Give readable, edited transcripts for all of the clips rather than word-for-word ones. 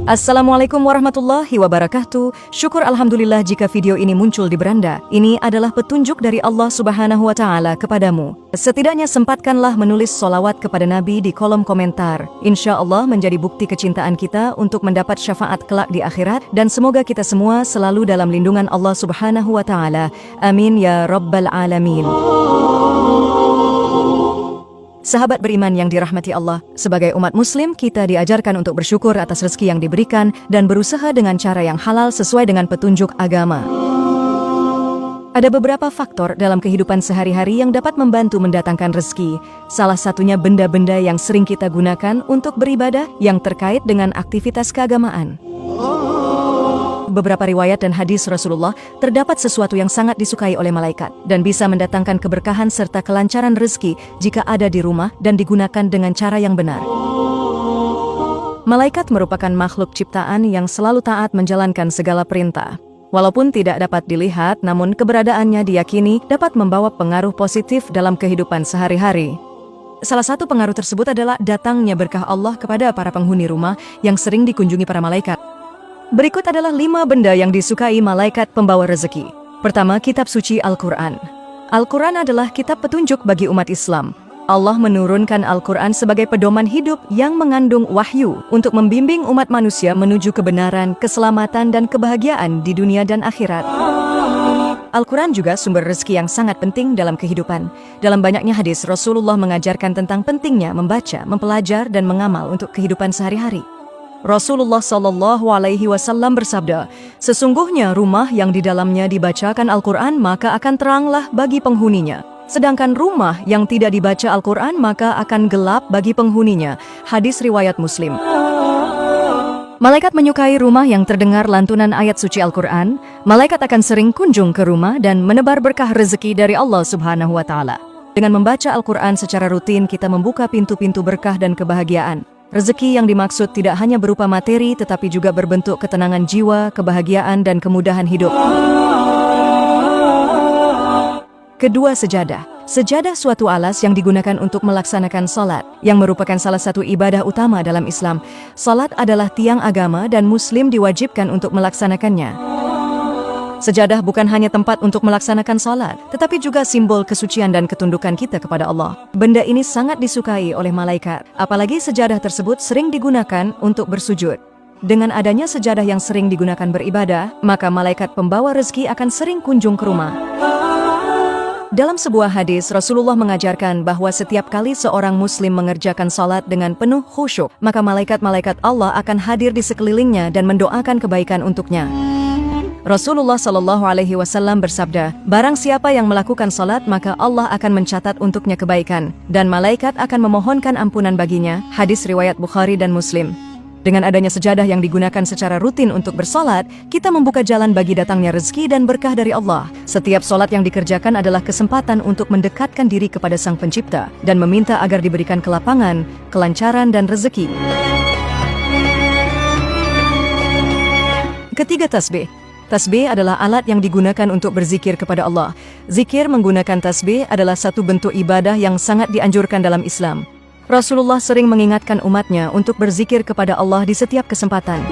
Assalamualaikum warahmatullahi wabarakatuh. Syukur alhamdulillah jika video ini muncul di beranda. Ini adalah petunjuk dari Allah Subhanahu wa Ta'ala kepadamu. Setidaknya sempatkanlah menulis solawat kepada Nabi di kolom komentar. Insya Allah menjadi bukti kecintaan kita untuk mendapat syafaat kelak di akhirat, dan semoga kita semua selalu dalam lindungan Allah Subhanahu wa Ta'ala. Amin ya Rabbal Alamin. Sahabat beriman yang dirahmati Allah, sebagai umat muslim kita diajarkan untuk bersyukur atas rezeki yang diberikan dan berusaha dengan cara yang halal sesuai dengan petunjuk agama. Ada beberapa faktor dalam kehidupan sehari-hari yang dapat membantu mendatangkan rezeki. Salah satunya benda-benda yang sering kita gunakan untuk beribadah yang terkait dengan aktivitas keagamaan. Beberapa riwayat dan hadis Rasulullah terdapat sesuatu yang sangat disukai oleh malaikat dan bisa mendatangkan keberkahan serta kelancaran rezeki jika ada di rumah dan digunakan dengan cara yang benar. Malaikat merupakan makhluk ciptaan yang selalu taat menjalankan segala perintah. Walaupun tidak dapat dilihat, namun keberadaannya diyakini dapat membawa pengaruh positif dalam kehidupan sehari-hari. Salah satu pengaruh tersebut adalah datangnya berkah Allah kepada para penghuni rumah yang sering dikunjungi para malaikat. Berikut adalah 5 benda yang disukai malaikat pembawa rezeki. Pertama, kitab suci Al-Quran. Al-Quran adalah kitab petunjuk bagi umat Islam. Allah menurunkan Al-Quran sebagai pedoman hidup yang mengandung wahyu untuk membimbing umat manusia menuju kebenaran, keselamatan, dan kebahagiaan di dunia dan akhirat. Al-Quran juga sumber rezeki yang sangat penting dalam kehidupan. Dalam banyaknya hadis, Rasulullah mengajarkan tentang pentingnya membaca, mempelajar, dan mengamal untuk kehidupan sehari-hari. Rasulullah SAW bersabda, sesungguhnya rumah yang di dalamnya dibacakan Al-Quran maka akan teranglah bagi penghuninya. Sedangkan rumah yang tidak dibaca Al-Quran maka akan gelap bagi penghuninya. Hadis riwayat Muslim. Malaikat menyukai rumah yang terdengar lantunan ayat suci Al-Quran. Malaikat akan sering kunjung ke rumah dan menebar berkah rezeki dari Allah Subhanahu wa Ta'ala. Dengan membaca Al-Quran secara rutin, kita membuka pintu-pintu berkah dan kebahagiaan. Rezeki yang dimaksud tidak hanya berupa materi, tetapi juga berbentuk ketenangan jiwa, kebahagiaan, dan kemudahan hidup. Kedua, sejadah. Sejadah suatu alas yang digunakan untuk melaksanakan salat, yang merupakan salah satu ibadah utama dalam Islam. Salat adalah tiang agama dan Muslim diwajibkan untuk melaksanakannya. Sejadah bukan hanya tempat untuk melaksanakan salat, tetapi juga simbol kesucian dan ketundukan kita kepada Allah. Benda ini sangat disukai oleh malaikat, apalagi sejadah tersebut sering digunakan untuk bersujud. Dengan adanya sejadah yang sering digunakan beribadah, maka malaikat pembawa rezeki akan sering kunjung ke rumah. Dalam sebuah hadis, Rasulullah mengajarkan bahwa setiap kali seorang muslim mengerjakan salat dengan penuh khusyuk, maka malaikat-malaikat Allah akan hadir di sekelilingnya dan mendoakan kebaikan untuknya. Rasulullah SAW bersabda, barang siapa yang melakukan salat maka Allah akan mencatat untuknya kebaikan, dan malaikat akan memohonkan ampunan baginya. Hadis riwayat Bukhari dan Muslim. Dengan adanya sejadah yang digunakan secara rutin untuk bersalat, kita membuka jalan bagi datangnya rezeki dan berkah dari Allah. Setiap salat yang dikerjakan adalah kesempatan untuk mendekatkan diri kepada Sang Pencipta dan meminta agar diberikan kelapangan, kelancaran, dan rezeki. Ketiga, tasbih. Tasbih adalah alat yang digunakan untuk berzikir kepada Allah. Zikir menggunakan tasbih adalah satu bentuk ibadah yang sangat dianjurkan dalam Islam. Rasulullah sering mengingatkan umatnya untuk berzikir kepada Allah di setiap kesempatan.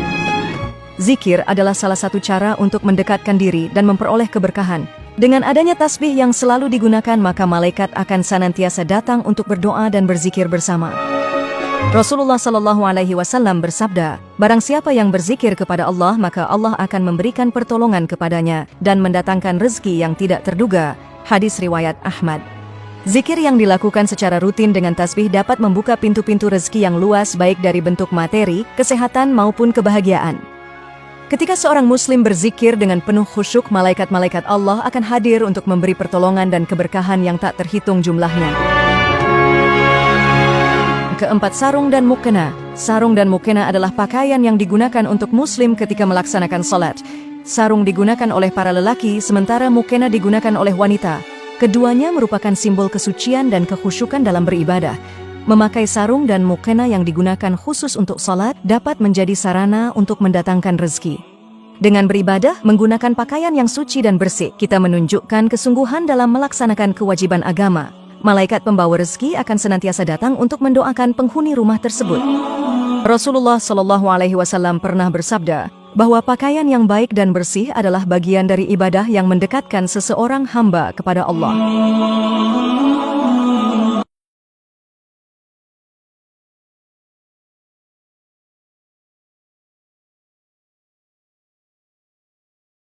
Zikir adalah salah satu cara untuk mendekatkan diri dan memperoleh keberkahan. Dengan adanya tasbih yang selalu digunakan, maka malaikat akan senantiasa datang untuk berdoa dan berzikir bersama. Rasulullah SAW bersabda, barang siapa yang berzikir kepada Allah, maka Allah akan memberikan pertolongan kepadanya dan mendatangkan rezeki yang tidak terduga. Hadis riwayat Ahmad. Zikir yang dilakukan secara rutin dengan tasbih dapat membuka pintu-pintu rezeki yang luas, baik dari bentuk materi, kesehatan, maupun kebahagiaan. Ketika seorang muslim berzikir dengan penuh khusyuk, malaikat-malaikat Allah akan hadir untuk memberi pertolongan dan keberkahan yang tak terhitung jumlahnya. Keempat, sarung dan mukena. Sarung dan mukena adalah pakaian yang digunakan untuk muslim ketika melaksanakan salat. Sarung digunakan oleh para lelaki, sementara mukena digunakan oleh wanita. Keduanya merupakan simbol kesucian dan kekhusyukan dalam beribadah. Memakai sarung dan mukena yang digunakan khusus untuk salat dapat menjadi sarana untuk mendatangkan rezeki. Dengan beribadah, menggunakan pakaian yang suci dan bersih, kita menunjukkan kesungguhan dalam melaksanakan kewajiban agama. Malaikat pembawa rezeki akan senantiasa datang untuk mendoakan penghuni rumah tersebut. Rasulullah Shallallahu Alaihi Wasallam pernah bersabda bahwa pakaian yang baik dan bersih adalah bagian dari ibadah yang mendekatkan seseorang hamba kepada Allah.